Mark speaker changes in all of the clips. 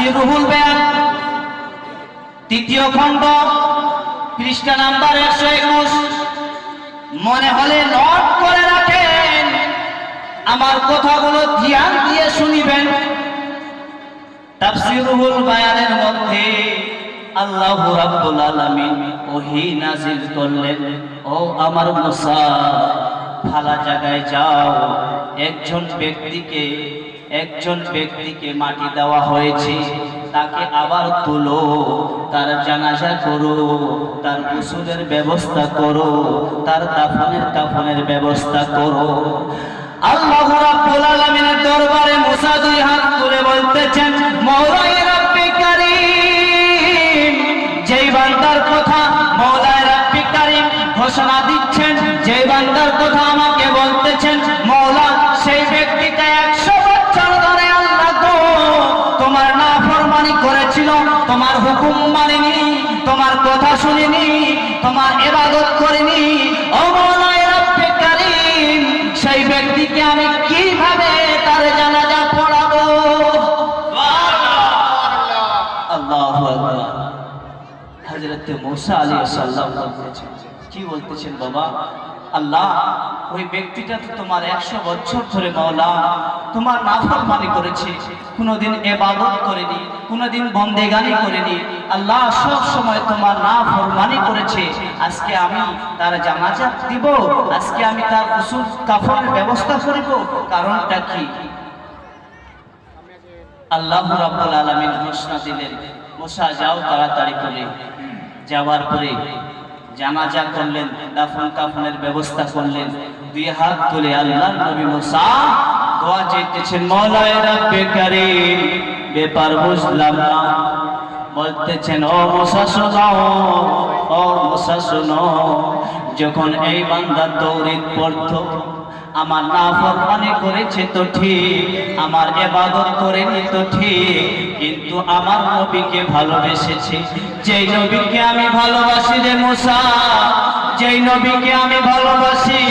Speaker 1: তাফসীর রুহুল বায়ান তৃতীয় খণ্ড পৃষ্ঠা নাম্বার 121। মনে হলে নোট করে রাখেন, আমার কথাগুলো ধ্যান দিয়ে শুনিবেন। তাফসীর রুহুল বায়ানের মধ্যে আল্লাহ রাব্বুল আলামিন ওহী নাযিল করলেন, ও আমার মুসা, ফালা জায়গায় যাও, একজন ব্যক্তিকে মাটি দেওয়া হয়েছে, তাকে আবার তুলো, তার জানাজা করো, তার গোসলের ব্যবস্থা করো, তার কাফনের ব্যবস্থা করো। আল্লাহ রাব্বুল আলামিনের দরবারে মুসা দুই হাত তুলে বলতেছেন, মওলাই রাব্বি কারীম, যেই বান্দার কথা মওলাই রাব্বি কারীম ঘোষণা দিচ্ছেন, যেই বান্দার কথা আমাকে বলতেছেন মওলা, সেই ব্যক্তিটা 100 বছর ধরে আল্লাহ গো তোমার নাফরমানি করেছিল, তোমার হুকুম মানেনি, তোমার কথা শুনেনি, তোমার ইবাদত করেনি। ও মওলাই রাব্বি কারীম, সেই ব্যক্তিকে আমি কিভাবে তার জানাজা পড়াবো? আল্লাহু আকবার। হযরত মুসা আলাইহিস সালাম বলতেছেন, কি বলতেছেন বাবা? আল্লাহ, ওই ব্যক্তিটা তো তোমার 100 বছর ধরে মাওলা তোমার নাফরমানি করেছে, কোনোদিন ইবাদত করেনি, কোনোদিন বন্দেগানি করেনি। আল্লাহ, সব সময় তোমার নাফরমানি করেছে। আজকে আমি তার জানাজা দিব, আজকে আমি তার গোসল কাফনের ব্যবস্থা করব, কারণটা কি? আল্লাহ রাব্বুল আলামিন ঘোষণা দিলেন, মুসা যাও তাড়াতাড়ি করে। যাওয়ার পরে জানাজা করলেন, দাফন কাফনের ব্যবস্থা করলেন। দুই হাত তুলে আল্লাহর নবী মুসা দোয়া চাইতেছেন, মওলাই রাব্বি কারীম, ব্যাপার বুঝলাম না। বলতেছেন, ও মুসা শোনো, ও মুসা শোনো, যখন এই বান্দা তাওরীত পড়তো, আমার নাফরমানি করেছে তো ঠিক, আমার ইবাদত করেনি তো ঠিক, কিন্তু আমার নবীকে ভালোবেসেছে। যেই নবীকে আমি ভালোবাসি রে মুসা, যেই নবীকে আমি ভালোবাসি,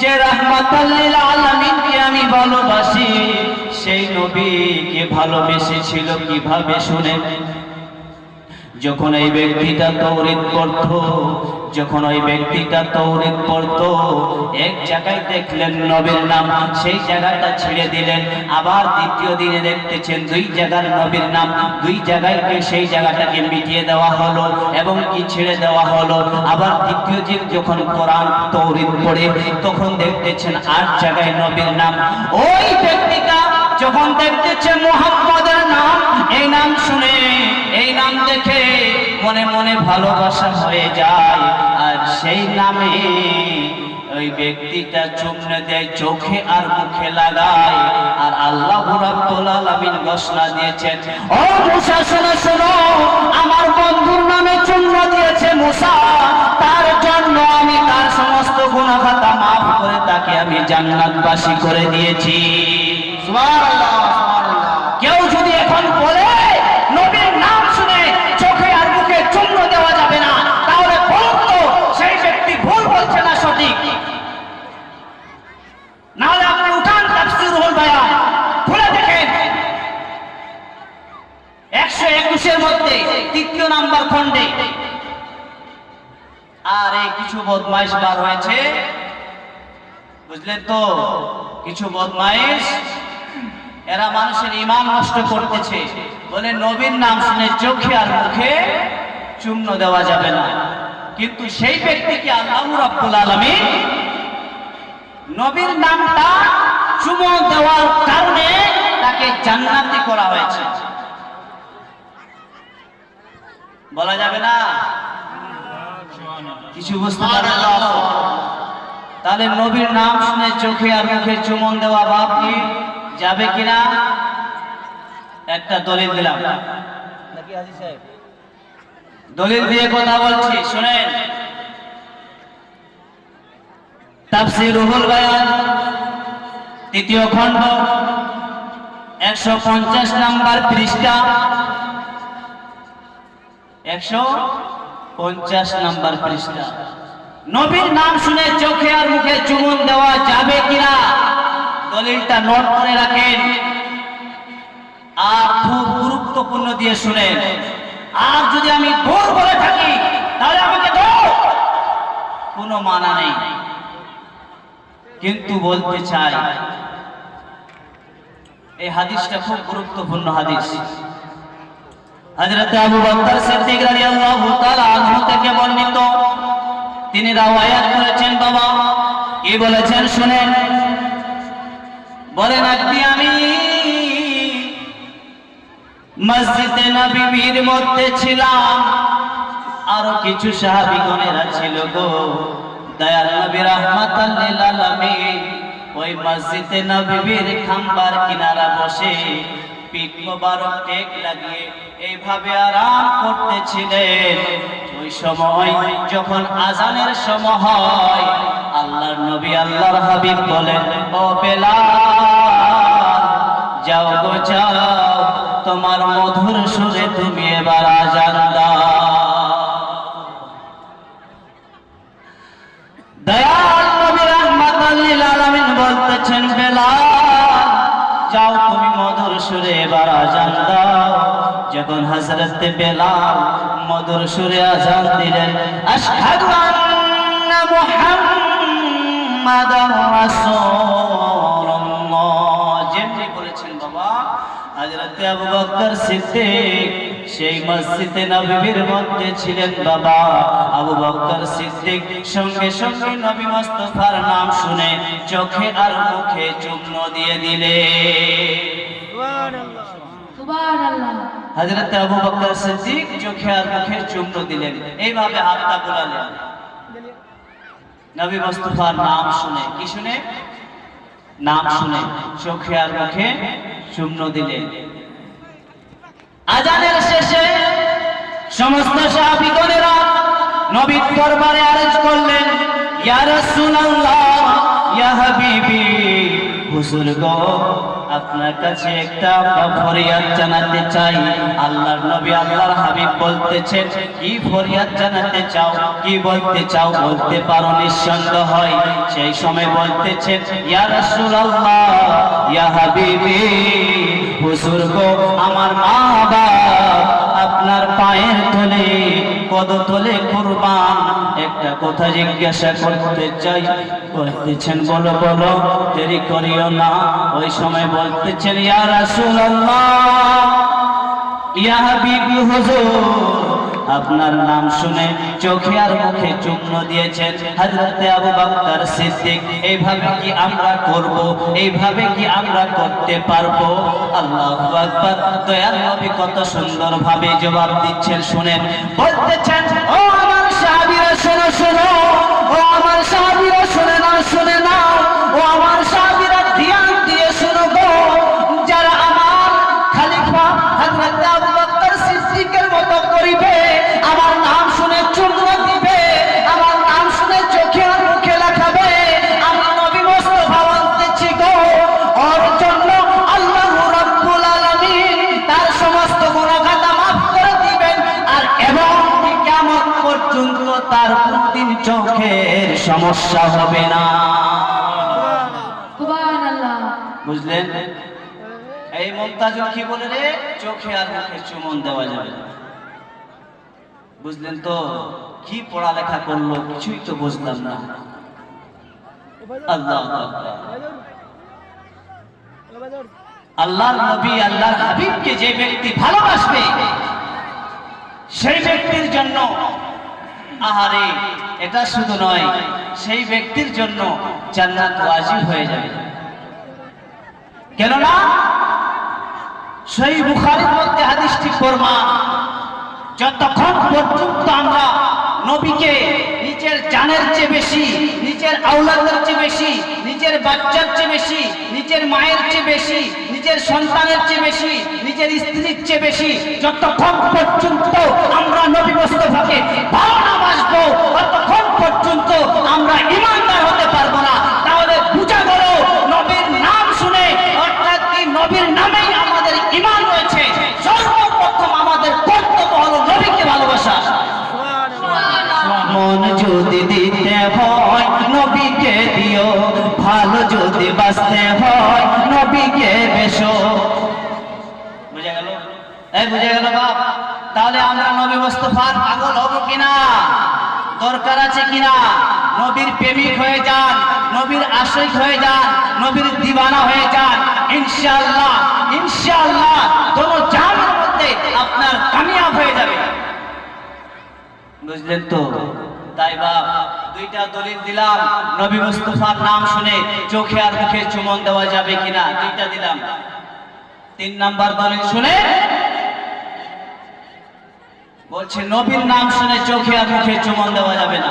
Speaker 1: যে রাহমাতাল লিল আলামিনকে আমি ভালোবাসি, সেই নবীকে ভালোবেসেছিল কিভাবে শুনে? যখন এই ব্যক্তিটা তাওরীত পড়তো, যখন ওই ব্যক্তিটা তাওরীত পড়তো, এক জায়গায় দেখলেন নবীর নাম, সেই জায়গাটা ছেড়ে দিলেন। আবার দ্বিতীয় দিনে দেখতেছেন দুই জায়গার নবীর নাম, দুই জায়গায় সেই জায়গাটাকে মিটিয়ে দেওয়া হলো এবং কি ছেড়ে দেওয়া হলো। আবার তৃতীয় দিন যখন কোরআন তাওরীত পড়ে, তখন দেখতেছেন 8 জায়গায় নবীর নাম। ওই ব্যক্তিটা যখন দেখতেছেন মুহাম্মদের নাম, এই নাম শুনে, এই নাম দেখে মনে মনে ভালোবাসা হয়ে যায়, আর সেই নামে ওই ব্যক্তিটা চুমনে দেয়, চোখে আর মুখে লাগায়। আর আল্লাহ রাব্বুল আলামিন ঘোষণা দিয়েছেন, ও মুসা শোনো শোনো, আমার বন্ধুর নামে চুমনে দিয়েছে মুসা, তার জন্য আমি তার সমস্ত গুনাহ খাতা মাফ করে তাকে আমি জান্নাতবাসী করে দিয়েছি। সুবহানাল্লাহ, সুবহানাল্লাহ। কেউ যদি এখন বলে নবীর নাম শুনে চোখে আর মুখে চুমনে দেওয়া যাবে না, তাহলে বলতো সেই ব্যক্তি ভুল বলছে না সঠিক। নাহলে আপনি উঠান তাফসীর রুহুল বায়ান, খুলে দেখেন 121 মধ্যে 3 নাম্বার খণ্ডে। আর এই কিছু বদমাইশ বার হয়েছে, বুঝলেন তো? কিছু বদমাইশ, এরা মানুষের ঈমান নষ্ট করতেছে। বলে নবীর নাম শুনে চোখে আর মুখে চুম্বন দেওয়া যাবে না, কিন্তু সেই ব্যক্তিকে আল্লাহ রাব্বুল আলামিন নবীর নামটা চুম্বন দেওয়ার কারণে তাকে জান্নাতি করা হয়েছে। বলা যাবে না? কিছু বুঝতে পারবে না? তাহলে নবীর নাম শুনে চোখে আর মুখে চুম্বন দেওয়া বাপ কি যাবে কিনা? একটা দলিল দিলাম, নাকি হাজী সাহেব? দলিল দিয়ে কথা বলছি, শুনেন। তাফসীর রুহুল বায়ান 3য় খণ্ড 150 নাম্বার পৃষ্ঠা, 150 নাম্বার পৃষ্ঠা। নবীর নাম শুনে চোখে আর মুখে চুম্বন দেওয়া যাবে কিনা, দলিলটা নোট করে রাখেন। আর খুব গুরুত্বপূর্ণ দিয়ে শুনেন, আর যদি আমি ভুল বলে থাকি তাহলে আমাকে দাও, কোনো মানা নেই। কিন্তু বলতে চাই এই হাদিসটা খুব গুরুত্বপূর্ণ হাদিস। হযরত আবু বকর সিদ্দিক রাদিয়াল্লাহু তাআলা আনহু থেকে বর্ণিত, তিনি রাওয়ায়াত করেছেন। বাবা কি বলেছেন শুনেন, বলেন একদিন আমি মসজিদে নববীর মধ্যে ছিলাম, আরো কিছু সাহাবীগণেরা ছিল গো। দয়াল নবী রাহমাতাল লিল আলামিন ওই মসজিদে নববীর খাম্বার কিনারা বসে পিঠ মোবারক টেক লাগিয়ে এইভাবে আরাম করতেছিলেন। ওই সময় যখন আজানের সময় হয়, আল্লাহর নবী আল্লাহর হাবিব বলেন, ও বেলাল যাও গো যাও, তোমার মধুর সুরে তুমি এবার আজান দাও। দয়াল নবী রাহমাতাল লিল আলামিন বলতেছেন, বেলাল যাও তুমি মধুর সুরে এবার আজান দাও। যখন হযরত বেলাল মধুর সুরে আজান দিলেন, আশহাদু আন্না মুহাম্মাদার রাসূলুল্লাহ, যেমনি বলেছেন বাবা হযরত আবু বকর সিদ্দিক সেই মসজিদে নববীর মধ্যে ছিলেন। বাবা আবু বকর সিদ্দিক সঙ্গে সঙ্গে নবী মুস্তাফার নাম শুনে চোখে আর মুখে চুম্বন দিয়ে দিলেন। সুবহানাল্লাহ সুবহানাল্লাহ। হযরত আবু বকর সিদ্দিক চোখে আর মুখে চুম্বন দিলেন, এইভাবে হাতটা বুলালেন নবী মুস্তাফার নাম শুনে। কি শুনে? নাম শুনে চোখে আর মুখে চুম্বন দিলেন। আজানের শেষে সমস্ত সাহাবীগণেরা নবীর দরবারে আরজ করলেন, ইয়া রাসূলুল্লাহ, ইয়া হাবিবি, হুজুর গো আপনার কাছে একটা ফরিয়াদ জানাতে চাই। আল্লাহর নবী আল্লাহর হাবিব বলতেছেন, কি ফরিয়াদ জানাতে চাও, কি বলতে চাও বলতে পারো নিঃসন্দেহ হয়। সেই সময় বলতেছেন, ইয়া রাসূলুল্লাহ, ইয়া হাবিবি, হুজুর গো আমার মা বাবা আপনার পায়ের তলে পদতলে কুরবান, একটা কথা জিজ্ঞাসা করতে চাই। বলতেছেন, বলো বলো, দেরি করিও না। ওই সময় বলতেছেন, ইয়া রাসূলুল্লাহ, ইয়া হাবিবি, হুজুর আপনার নাম শুনে চোখে আর মুখে চুম্বন দিয়েছেন হযরত আবু বকর সিদ্দিক। এইভাবে কি আমরা করব? এইভাবে কি আমরা করতে পারবো? আল্লাহু আকবার। দয়াল নবী কত সুন্দর ভাবে জবাব দিচ্ছেন শুনেন। বলতেছেন, ও আমার সাহাবীরা শোনো শোনো, ও আমার সাহাবীরা শুনে নাও শুনে নাও, ও আমার সাহাবীরা ধ্যান দিয়ে শোনো গো। যারা আমার খলিফা হযরত আবু বকর সিদ্দিকের মতো করিবে, আমার নাম শুনে চুম্বন দিবে, আমার নাম শুনে চোখে আর মুখে লাগাবে, আমি নবী মুস্তাফা বলতেছি গো, ওর জন্য আল্লাহ রাব্বুল আলামিন তার সমস্ত গুনাহখাতা মাফ করে দিবেন, আর এবং কিয়ামত পর্যন্ত তার কোনদিন চোখের সমস্যা হবে না। সুবহানাল্লাহ। বুঝলেন? এই মুমতাজুল কি বলে রে, চোখে আর মুখে চুম্বন দেওয়া যাবে না। বুঝলেন তো? কি পড়ালেখা করলো কিছুই তো বুঝলাম না। আল্লাহু আকবার। আল্লাহর নবী আল্লাহর হাবিবকে যে ব্যক্তি ভালোবাসবে সেই ব্যক্তির জন্য, আহারে এটা শুধু নয়, সেই ব্যক্তির জন্য জান্নাত ওয়াজিব হয়ে যাবে। কেননা সহিহ বুখারীর মধ্যে হাদিসটি প্রমাণ, যতক্ষণ পর্যন্ত আমরা নবীকে নিজের জানের চেয়ে বেশি, নিজের আওলাদের চেয়ে বেশি, নিজের বাচ্চার চেয়ে বেশি, নিজের মায়ের চেয়ে বেশি, নিজের সন্তানের চেয়ে বেশি, নিজের স্ত্রীর চেয়ে বেশি, যতক্ষণ পর্যন্ত আমরা নবী মুস্তাফাকে ভালো না বাসবো, ততক্ষণ পর্যন্ত আমরা ঈমানদার হতে পারবো না। তাহলে বুঝা গেল নবীর নাম শুনে, অর্থাৎ কি নবীর নামেই আমাদের ঈমান রয়েছে। সর্বপ্রথম আমাদের কর্তব্য হলো নবীকে ভালোবাসা। মন যদি দিতে হয় নবীকে দিও, ভালো যদি বাঁচতে হয় নবীকে বেশো। বুঝা গেল? এই বুঝে গেল বাপ? তাহলে আমরা নবী মুস্তাফার পাগল হব কিনা, দরকার আছে কিনা? নবীর প্রেমিক হয়ে যান, নবীর আশিক হয়ে যান, নবীর দিওয়ানা হয়ে যান, ইনশাআল্লাহ ইনশাআল্লাহ দোনো জাহানের মধ্যে আপনার কামিয়াব হয়ে যাবে। বুঝলেন তো? তাই বাপ দুইটা দলিল দিলাম, নবী মুস্তাফার নাম শুনে চোখে আর মুখে চুমন দেওয়া যাবে কিনা, দুইটা দিলাম। 3 নাম্বার দলিল শুনে বলছে নবীর নাম শুনে চোখে আর মুখে চুমন দেওয়া যাবে না।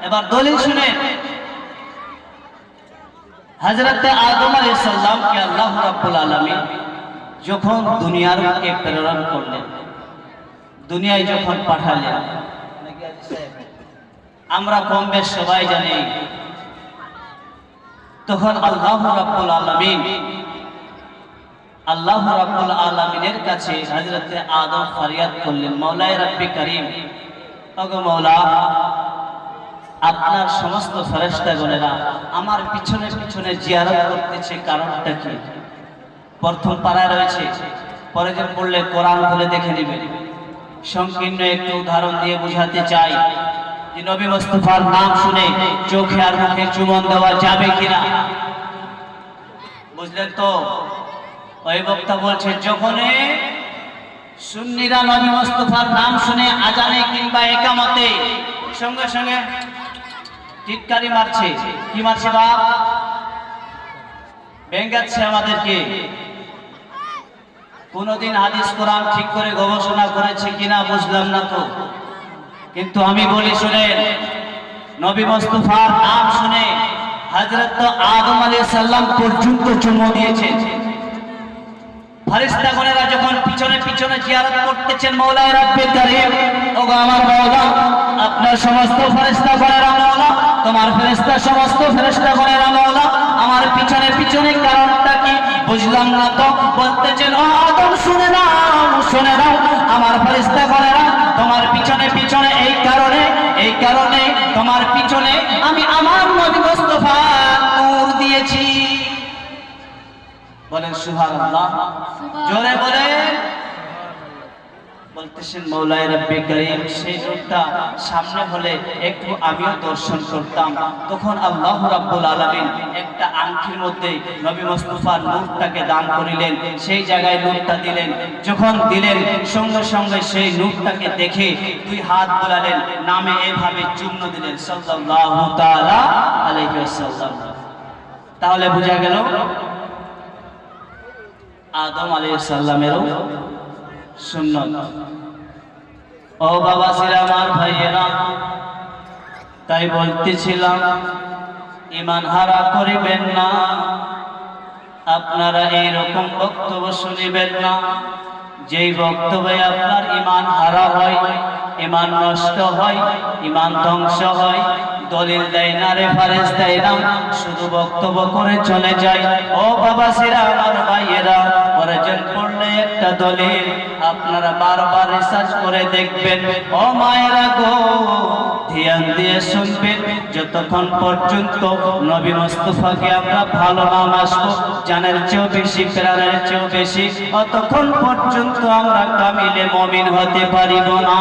Speaker 1: এবার দলিল শুনে, হযরত আদম আলাইহিস সালামকে আল্লাহ রাব্বুল আলামিন যখন দুনিয়ার বুকে প্রেরণ করলেন, দুনিয়ায় যখন পাঠালেন, আমরা কম বেশ সবাই জানি, তখন আল্লাহ রাব্বুল আলামিনের কাছে হযরত আদম ফরিয়াদ করলেন, মাওলায়ে রাব্বি করিম, ওগো মাওলা, আপনার সমস্ত ফেরেশতাগণেরা আমার পিছনে পিছনে জিয়ারত করতেছে, কারণটা কি? প্রথম পারায় রয়েছে, পরে যে পড়লে কোরআন খুলে দেখে নেবেন। সংকীর্ণ একটু উদাহরণ দিয়ে বোঝাতে চাই যে নবী মুস্তাফার নাম শুনে চোখে আর মুখে চুমন দেওয়া যাবে কিনা। বুঝলেন তো? ওই বক্তা বলছে যখনই সুন্নিরা নবী মুস্তাফার নাম শুনে আজানে কিংবা একামতে সঙ্গে সঙ্গে টিটকারি মারছে, কি মারছে বাপ? ব্যঙ্গাচ্ছে আমাদেরকে। কোনদিন হাদিস কোরআন ঠিক করে গবেষণা করেছে কিনা বুঝলাম না তো, কিন্তু আমি বলি শুনেন, নবী মুস্তাফার নাম শুনে হযরত আদম আলাইহিস সালাম পর্যন্ত চুমো দিয়েছেন। ফেরেশতাগণেরা যখন পিছনে পিছনে জিয়ারত করতেছেন, মাওলায়ে রাব্বি করিম, ওগো আমার মাওলা, আপনার সমস্ত ফেরেশতাগণেরা মাওলা, তোমার ফেরেশতা সমস্ত ফেরেশতাগণেরা মাওলা, আমার পিছনে পিছনে কারণটা কি বুঝলাম না তো। বলতেছেন, ও আদম শুনে নাও, শুনে নাও, আমার ফেরেশতাগণেরা তোমার পিছনে পিছনে এই কারণে তোমার পিছনে আমি আমার নবী মুস্তাফার নূর দিয়েছি। বলেন সুবহানাল্লাহ, জোরে বলেন। বলতেছেন, মাওলায়ে রাব্বি করিম, সেই নূরটা সামনে হলে একটু আমিও দর্শন করতাম। তখন আল্লাহ রাব্বুল আলামিন একটা আংটির মধ্যে নবী মুস্তাফার নূরটাকে দান করিলেন, সেই জায়গায় নূরটা দিলেন। যখন দিলেন সঙ্গে সঙ্গে সেই নূরটাকে দেখে 2 হাত বোলালেন, নামে এভাবে চুম্বন দিলেন, সাল্লাল্লাহু তাআলা আলাইহি ওয়াসাল্লাম। তাহলে বোঝা গেল আদম আলাইহিস সালামেরও সুন্নত। ও বাবা সিরা, আমার ভাইয়েরা, তাই বলতেছিলাম ঈমান হারা করিবেন না, আপনারা এইরকম বক্তব্য শুনিবেন না যেই বক্তব্যে আপনার ঈমান হারা হয়, ঈমান নষ্ট হয়, ঈমান ধ্বংস হয়। দলিল দেয় না, রেফারেন্স দেয় না, শুধু বক্তব্য করে চলে যায়। ও বাবা সিরা, আমার ভাইয়েরা, প্রয়োজন পড়লে একটা দলিল আপনারা বারবার রিসার্চ করে দেখবেন। ও মায়েরা গো, ধ্যান দিয়ে শুনবেন, যতক্ষণ পর্যন্ত নবী মুস্তাফাকে আমরা ভালো না বাসবো, জানের চেয়েও বেশি, প্রাণের চেয়েও বেশি, অতক্ষণ পর্যন্ত আমরা কামিলে মুমিন হতে পারিব না।